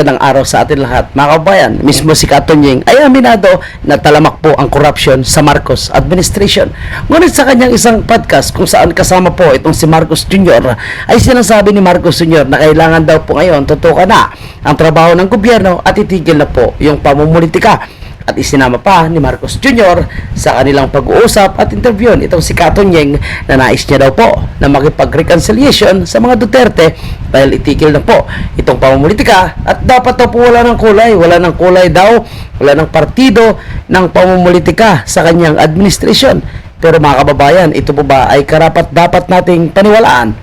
Ng araw sa atin lahat, mga kabayan. Mismo si Katonyeng ay aminado na talamak po ang corruption sa Marcos administration. Ngunit sa kanyang isang podcast kung saan kasama po itong si Marcos Jr. ay sinasabi ni Marcos Jr. na kailangan daw po ngayon tutukan na ang trabaho ng gobyerno at itigil na po yung pamumulitika. At isinama pa ni Marcos Jr. sa kanilang pag-uusap at interview itong si Katonyeng na nais niya daw po na makipag-reconciliation sa mga Duterte dahil itigil na po itong pamumulitika at dapat daw po wala ng kulay daw, wala ng partido ng pamumulitika sa kanyang administration. Pero mga kababayan, ito po ba ay karapat dapat nating paniwalaan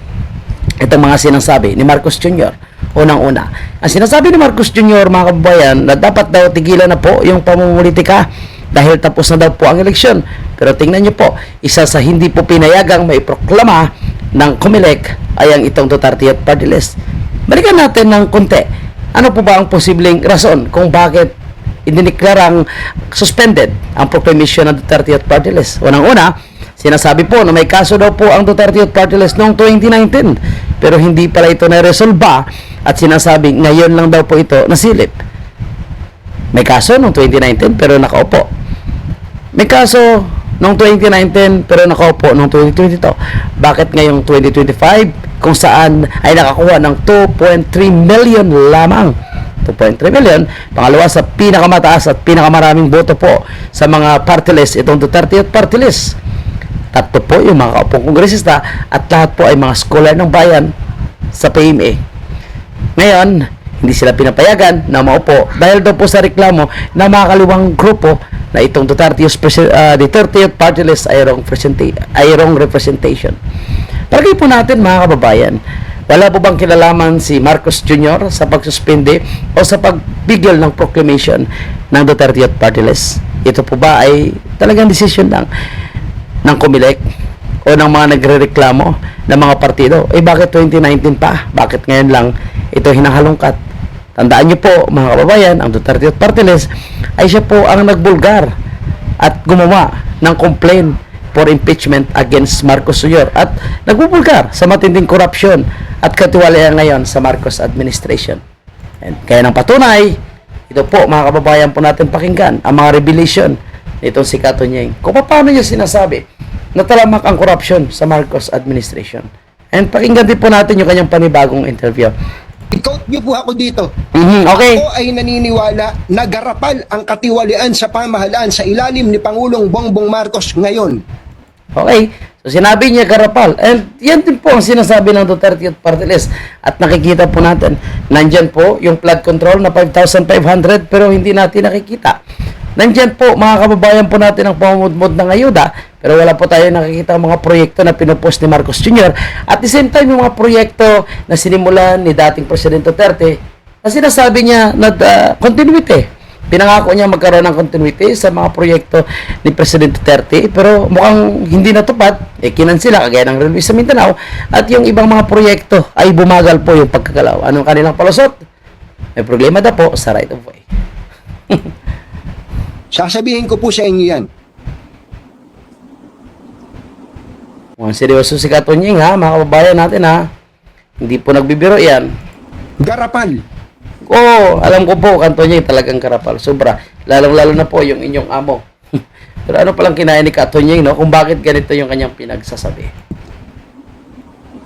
itong mga sinasabi ni Marcos Jr.? Unang-una, ang sinasabi ni Marcos Jr., mga kababayan, na dapat daw tigilan na po yung pamumulitika dahil tapos na daw po ang eleksyon. Pero tingnan nyo po, isa sa hindi po pinayagang maiproklama ng COMELEC ay ang itong Duterte at Party List. Balikan natin ng konti. Ano po ba ang posibleng rason kung bakit idiniklarang suspended ang proclamation ng Duterte at Party List? Unang-una, sinasabi po na may kaso daw po ang Duterte at Party List noong 2019 pero hindi pala ito na-resolba at sinasabi ngayon lang daw po ito nasilip. May kaso noong 2019 pero nakaupo. May kaso noong 2019 pero nakaupo noong 2022. Bakit ngayong 2025 kung saan ay nakakuha ng 2.3 million lamang? 2.3 million. Pangalawa sa pinakamataas at pinakamaraming boto po sa mga party list itong Duterte at Party List. Tatlo po yung mga kaupong kongresista at lahat po ay mga scholar ng bayan sa PMA. Ngayon, hindi sila pinapayagan na maupo dahil daw po sa reklamo na mga kaliwang grupo na itong Duterte at Party List ay wrong representation. Palagay po natin, mga kababayan, wala po bang kilalaman si Marcos Jr. sa pagsuspende o sa pagbigil ng proclamation ng Duterte at Party List? Ito po ba ay talagang decision lang ng COMELEC o ng mga nagrereklamo ng mga partido? Bakit 2019 pa? Bakit ngayon lang ito hinahalungkat? Tandaan niyo po, mga kababayan, ang Duterte at Party List ay siya po ang nagbulgar at gumawa ng complaint for impeachment against Marcos Jr. at nagbubulgar sa matinding korupsyon at katiwalian ngayon sa Marcos administration. And kaya ng patunay, ito po, mga kababayan po natin pakinggan ang mga revelation nitong si Katonyeng kung paano niya sinasabi na talamak ang korupsyon sa Marcos administration. And pakinggan din po natin yung kanyang panibagong interview. I-quote niyo po ako dito. Okay. Ako ay naniniwala na garapal ang katiwalian sa pamahalaan sa ilalim ni Pangulong Bongbong Marcos ngayon. Okay. So sinabi niya garapal. And yan din po ang sinasabi ng Duterte at Party List. At nakikita po natin, nandyan po yung flood control na 5,500 pero hindi natin nakikita. Nandyan po, mga kababayan po natin ang pamumudmod ng ayuda, pero wala po tayo nakikita ang mga proyekto na pinupost ni Marcos Jr. At the same time, yung mga proyekto na sinimulan ni dating Presidente Duterte, na sinasabi niya na continuity. Pinangako niya magkaroon ng continuity sa mga proyekto ni Presidente Duterte, pero mukhang hindi natupad, kinansila kagaya ng railway sa Mindanao, at yung ibang mga proyekto ay bumagal po yung pagkagalaw. Anong kanilang palusot? May problema daw po sa right of way. Sasabihin ko po sa inyo yan. Mukhang seryoso si Katonyeng, ha, mga kababayan natin, ha. Hindi po nagbibiro yan. Garapal. Oo, alam ko po, Katonyeng talagang karapal. Sobra. Lalong-lalo na po yung inyong amo. Pero ano palang kinain ni Katonyeng, no? Kung bakit ganito yung kanyang pinagsasabi.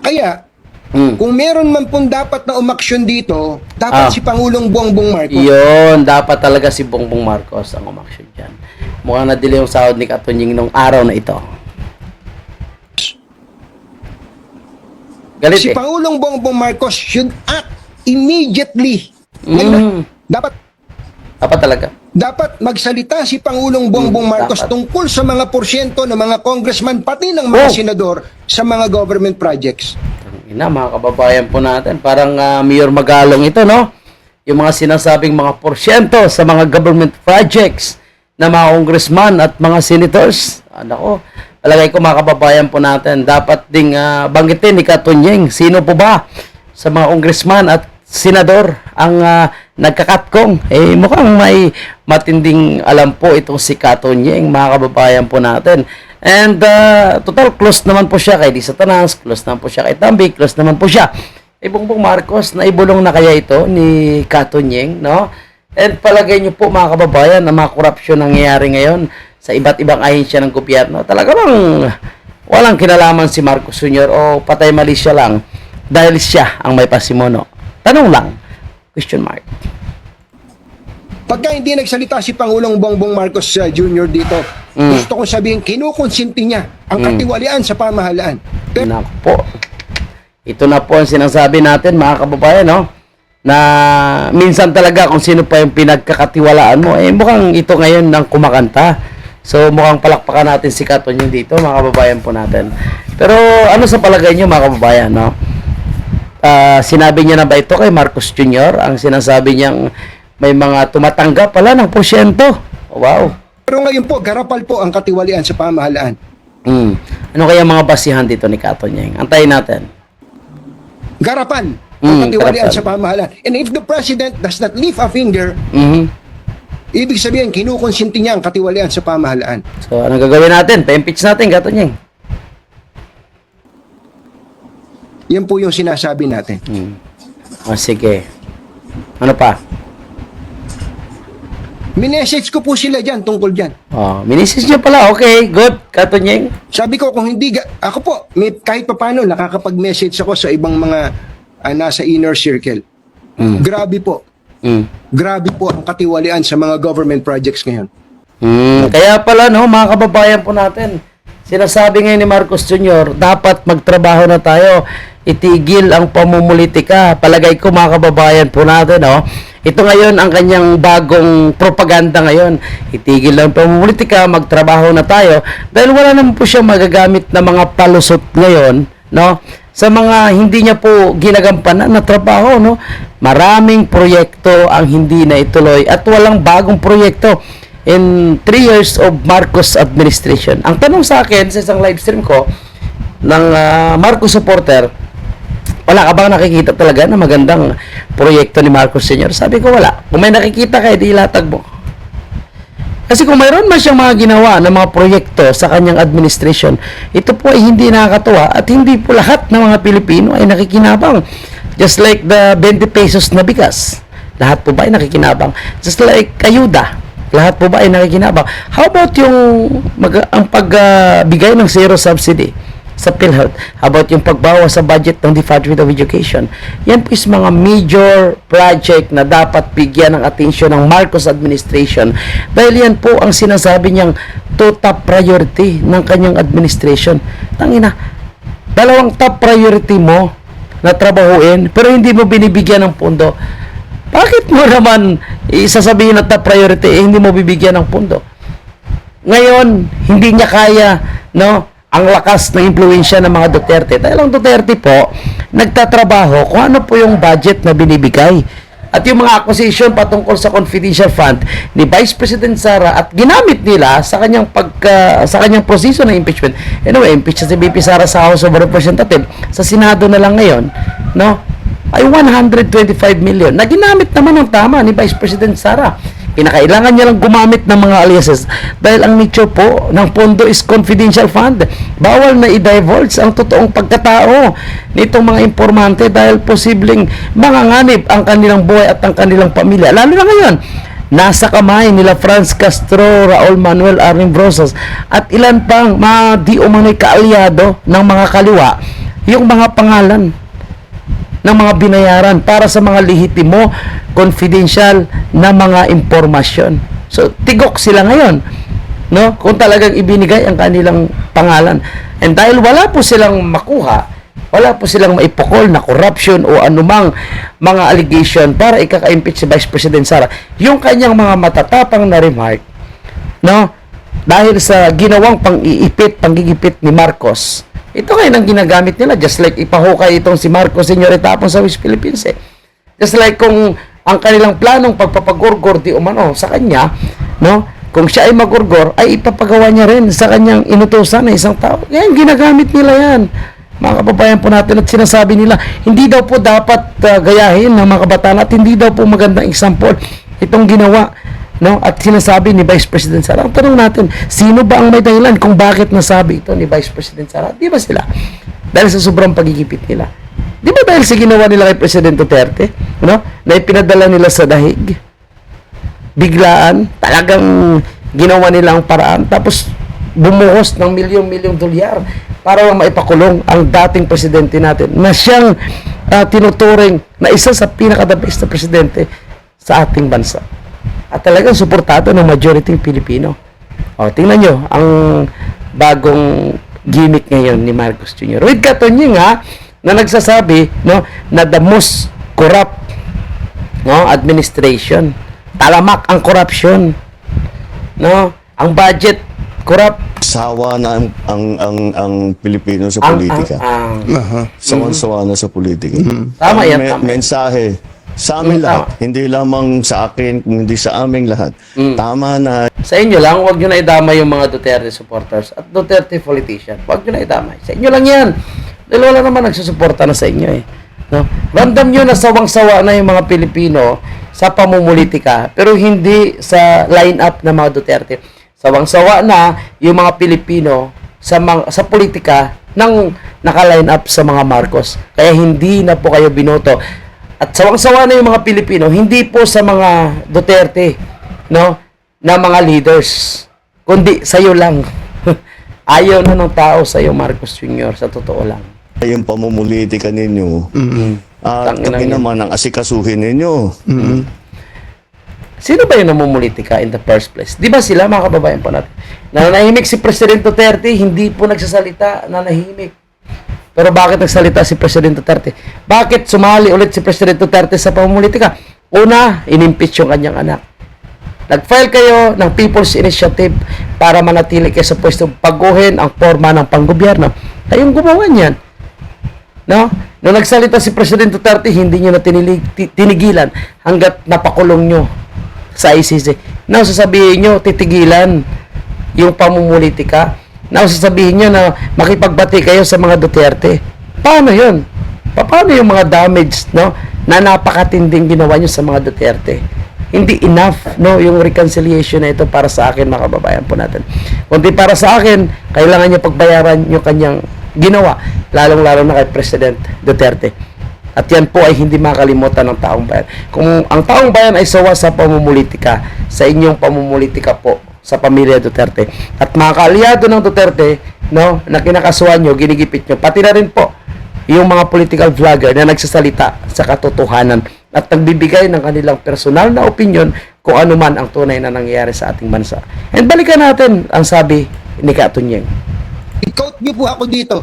Kaya, kung meron man pong dapat na umaksyon dito, dapat si Pangulong Bongbong Marcos. Yun, dapat talaga si Bongbong Marcos ang umaksyon dyan. Mukhang nadili yung sahod ni Katonyeng nung araw na ito. Galit Si Pangulong Bongbong Marcos should act immediately. Dapat talaga. Dapat magsalita si Pangulong Bongbong Marcos dapat tungkol sa mga porsyento ng mga congressman pati ng mga senador sa mga government projects. Mga kababayan po natin, parang Mayor Magalong ito, no? Yung mga sinasabing mga porsyento sa mga government projects na mga congressman at mga senators. Nako, palagay ko, mga kababayan po natin, dapat ding banggitin ni Katonyeng sino po ba sa mga congressman at senador ang nagkakatkong. Mukhang may matinding alam po itong si Katonyeng, mga kababayan po natin. And total close naman po siya kay Lisa Tanans, close naman po siya kay Tambi, close naman po siya Bongbong Marcos, naibulong na kaya ito ni Katunyeng, no? And palagay niyo po mga kababayan, na mga korupsyon nangyayari ngayon sa iba't ibang ahensya ng gobyerno, talaga bang walang kinalaman si Marcos Jr. o patay mali siya lang dahil siya ang may pasimuno? Tanong lang, question mark. Pagka hindi nagsalita si Pangulong Bongbong Marcos Jr. dito, gusto ko sabihin, kinukonsinti niya ang katiwalian sa pamahalaan. Pero Naku po. Ito na po ang sinasabi natin mga kababayan, no? Na minsan talaga kung sino pa yung pinagkakatiwalaan mo, mukhang ito ngayon ang kumakanta. So mukhang palakpakan natin si Katunyeng dito, mga kababayan po natin. Pero ano sa palagay niyo mga kababayan, no? Sinabi niya na ba ito kay Marcos Jr.? Ang sinasabi niyang may mga tumatanggap pala ng porsyento. Wow. ngayon po, garapal po ang katiwalian sa pamahalaan. Ano kaya mga basihan dito ni Katunyeng? Antayin natin. Garapal ang katiwalian garapal. sa pamahalaan. And if the president does not lift a finger, ibig sabihin, kinukonsinti niya ang katiwalian sa pamahalaan. So, ano gagawin natin? Pa-impeach natin, Katunyeng. Yan po yung sinasabi natin. O, sige. Ano pa? Minessage ko po sila dyan tungkol dyan. Oh, minisis niyo pala. Okay, good, Katunyeng. Sabi ko, kung hindi, ako po, kahit papano, nakakapag-message ako sa ibang mga nasa inner circle. Grabe po. Grabe po ang katiwalian sa mga government projects ngayon. Kaya pala, no, mga kababayan po natin, sinasabi ngayon ni Marcos Jr., dapat magtrabaho na tayo, itigil ang pamumulitika. Palagay ko, mga kababayan po natin, no, ito ngayon ang kanyang bagong propaganda ngayon. Itigil ang pamumulitika, magtrabaho na tayo, dahil wala naman po siya magagamit na mga palusot ngayon, no, sa mga hindi niya po ginagampanan na trabaho, no. Maraming proyekto ang hindi na ituloy at walang bagong proyekto in 3 years of Marcos administration. Ang tanong sa akin sa isang live stream ko ng Marcos supporter, wala ka bang nakikita talaga na magandang proyekto ni Marcos Sr.? Sabi ko wala. Kung may nakikita ka, di ilatag mo. Kasi kung mayroon man siyang mga ginawa na mga proyekto sa kanyang administration, ito po ay hindi nakakatuwa at hindi po lahat ng mga Pilipino ay nakikinabang. Just like the 20 pesos na bigas. Lahat po ba ay nakikinabang? Just like ayuda. Lahat po ba ay nakikinabang? How about yung ang pagbigay ng zero subsidy sa PhilHealth? How about yung pagbawas sa budget ng Department of Education? Yan po is mga major project na dapat bigyan ng atensyon ng Marcos administration dahil yan po ang sinasabi niyang top priority ng kanyang administration. Tangina, dalawang top priority mo na trabahuin pero hindi mo binibigyan ng pondo. Bakit mo naman isasabihin na top priority hindi mo bibigyan ng pondo? Ngayon, hindi niya kaya, no, ang lakas ng impluwensya ng mga Duterte. Dahil ang Duterte po, nagtatrabaho kung ano po yung budget na binibigay. At yung mga accusation patungkol sa confidential fund ni Vice President Sara at ginamit nila sa kanyang sa kanyang proseso ng impeachment. Anyway, impeach si VP Sara sa House of Representatives. Sa Senado na lang ngayon, no, ay 125 million na ginamit naman ng tama ni Vice President Sara. Kinakailangan niya lang gumamit ng mga aliases dahil ang nature po ng pondo is confidential fund. Bawal na i-divulge ang totoong pagkatao nitong mga informante dahil posibleng manganganib ang kanilang buhay at ang kanilang pamilya. Lalo na ngayon, nasa kamay nila Franz Castro, Raul Manuel Arrimbrosas at ilan pang mga di umano'y kaalyado ng mga kaliwa yung mga pangalan ng mga binayaran para sa mga lehitimo, confidential na mga impormasyon. So, tigok sila ngayon, no? Kung talagang ibinigay ang kanilang pangalan. And dahil wala po silang makuha, wala po silang maipokol na corruption o anumang mga allegation para ikaka-impeach si Vice President Sara, yung kanyang mga matatapang na remark, no? Dahil sa ginawang panggigipit ni Marcos, ito ngayon ang ginagamit nila, just like ipahukay itong si Marcos Sr. itapon sa West Philippines eh. Just like kung ang kanilang planong pagpapagurgor di umano sa kanya, no, kung siya ay magurgor, ay ipapagawa niya rin sa kanyang inutusan na isang tao. Yan, ginagamit nila yan. Mga kababayan po natin at sinasabi nila, hindi daw po dapat gayahin ng mga kabataan at hindi daw po magandang example itong ginawa, no? At sinasabi ni Vice President Sara. Ang tanong natin, sino ba ang may dahilan kung bakit nasabi ito ni Vice President Sara? Di ba sila? Dahil sa sobrang pagigipit nila. Di ba dahil sa ginawa nila kay President Duterte, no? Na ipinadala nila sa dahig, biglaan, talagang ginawa nila ang paraan, tapos bumuhos ng milyong-milyong dolyar para lang maipakulong ang dating presidente natin na siyang tinuturing na isa sa pinaka-the best na presidente sa ating bansa. At talagang suportado ng majority Pilipino. O, tingnan nyo, ang bagong gimmick ngayon ni Marcos Jr. With Katonying, na nagsasabi, no, na the most corrupt, no, administration. Talamak ang corruption. No? Ang budget corrupt. Sawa na ang Pilipino sa politika. Sawan-sawa na sa politika. Tama yan, tama. Mensahe sa amin lahat. Hindi lamang sa akin, kundi sa aming lahat. Tama na. Sa inyo lang, huwag nyo na idamay yung mga Duterte supporters at Duterte politician. Huwag nyo na idamay. Sa inyo lang yan. Dahil wala naman nagsusuporta na sa inyo eh. No? Ramdam nyo na sawang-sawa na yung mga Pilipino sa pamumulitika, pero hindi sa line-up ng mga Duterte. Sawang-sawa na yung mga Pilipino sa politika nang naka-line up sa mga Marcos. Kaya hindi na po kayo binoto. At sawang-sawa na yung mga Pilipino, hindi po sa mga Duterte, no, na mga leaders, kundi sa iyo lang. Ayaw na ng tao sa iyo, Marcos Jr., sa totoo lang. Yung pamumulitika ninyo. Tangina Kami yun. naman ang asikasuhin ninyo. Sino ba yung namumulitika in the first place? Di ba sila, mga kababayan po natin? Nanahimik si President Duterte, hindi po nagsasalita, nanahimik. Pero bakit nagsalita si President Duterte? Bakit sumali ulit si President Duterte sa pamumulitika? Una, inimpeach yung kanyang anak. Nag-file kayo ng People's Initiative para manatili kayo sa pwesto, paguhin ang forma ng panggobyerno. Kayong gumawa niyan. No? Nung nagsalita si President Duterte, hindi nyo na tinigilan hanggat napakulong nyo sa ICC. Now, sasabihin nyo, titigilan yung pamumulitika. Now, sasabihin nyo na makipagbati kayo sa mga Duterte. Paano yun? Paano yung mga damage, no, na napakatinding ginawa nyo sa mga Duterte? Hindi enough, no, yung reconciliation na ito para sa akin, mga kababayan po natin. Kundi para sa akin, kailangan nyo pagbayaran yung kanyang ginawa, lalong-lalo na kay President Duterte. At yan po ay hindi makalimutan ng taong bayan. Kung ang taong bayan ay sawa sa pamumulitika, sa inyong pamumulitika po, sa pamilya Duterte, at mga kaalyado ng Duterte, no, na kinakasuhan nyo, ginigipit nyo, pati na rin po yung mga political vlogger na nagsasalita sa katotohanan at nagbibigay ng kanilang personal na opinion kung ano man ang tunay na nangyayari sa ating bansa. And balikan natin ang sabi ni Katonying. I-quote niyo po ako dito.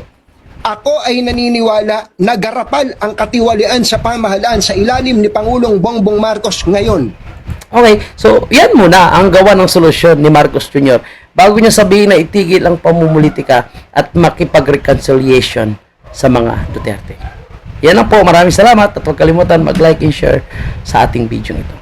Ako ay naniniwala na garapal ang katiwalian sa pamahalaan sa ilalim ni Pangulong Bongbong Marcos ngayon. Okay, so yan muna ang gawa ng solusyon ni Marcos Jr. Bago niya sabihin na itigil ang pamumulitika at makipag-reconciliation sa mga Duterte. Yan lang po, maraming salamat at huwag kalimutan mag-like and share sa ating video nito.